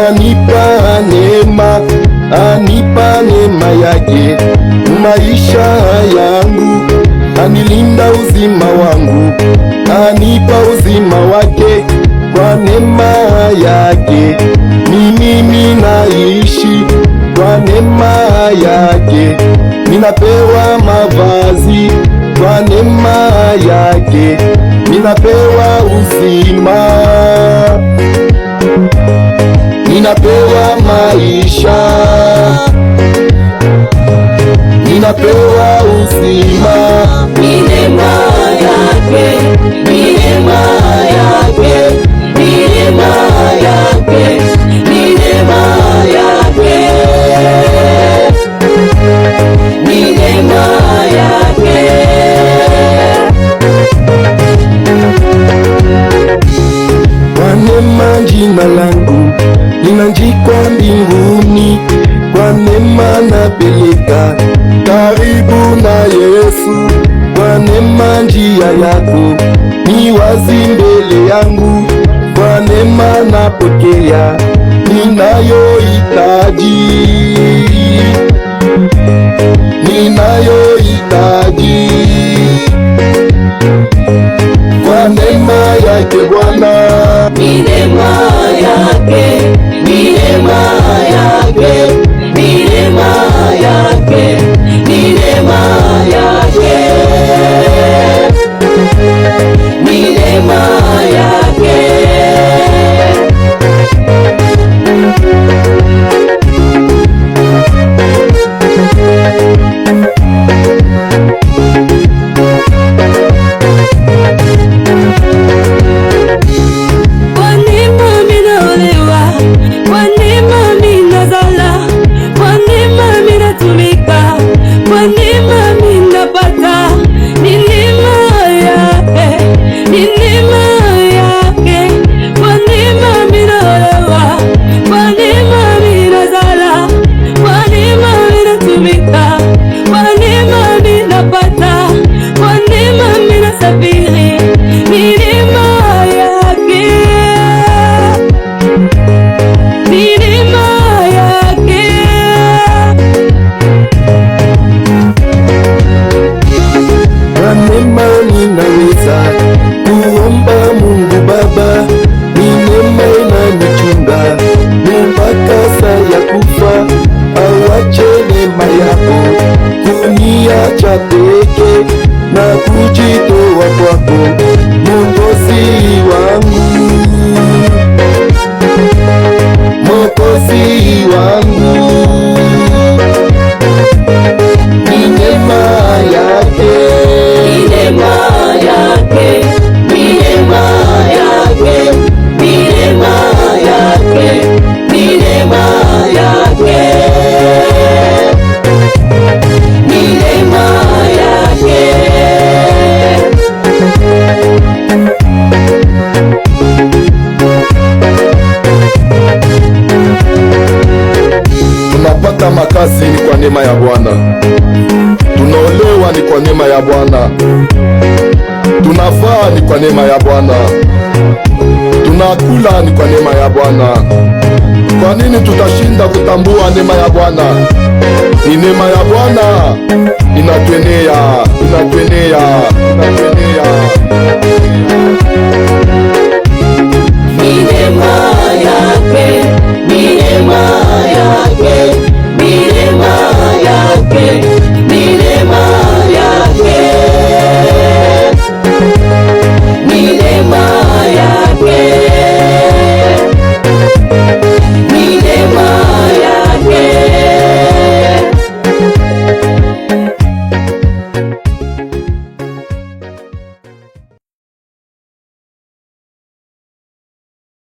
anipa neema yake maisha yangu, anilinda uzima wangu, anipa uzima wake kwa neema yake. Mimi ninaishi kwa neema yake, ninapewa mavazi kwa neema yake, ninapewa uzima, ninapewa maisha, ninapewa uzima. Ni neema yake, ni neema yake, ni neema yake, ni neema yake, ni neema yake. Kwa neema jina langu linaandikwa mbinguni, kwa neema napeleka karibu na Yesu. Kwa neema njia yako ni wazi mbele yangu, kwa neema napokea ninayohitaji, ninayohitaji. Kwa neema yake Bwana, Ni neema yake, ni neema yake, ni neema yake, ni neema yake, ni neema yake. Kwa neema minaolewa, kwa neema minazala, kwa neema minatumika, kwa neema minapata. Ni neema yake, ni neema yake. Kwa neema minaolewa, kwa neema minazala, kwa neema minatumika, kwa neema minapata, kwa neema minasafiri. Ni neema yake, ni neema yake. kwa neema ninaweza kuomba Mungu Baba, ni neema inanichunga mpaka saa ya kufa. Awache neema yako kuniacha peke na kujitoa kwako, Mwokozi wangu, Mwokozi wangu. Ni neema yake, Ni neema yake, ni neema yake, ni neema yake, ni neema yake, ni neema yake. tunapata makazi ni kwa neema ya Bwana, tunaolewa ni kwa neema ya Bwana, tunavaa ni kwa neema ya Bwana, tunakula ni kwa neema ya Bwana. Kwa nini tutashinda kutambua neema ya Bwana? Ni neema ya Bwana inatwenea, inatwenea, inatwenea. Ni neema yake, ni neema yake,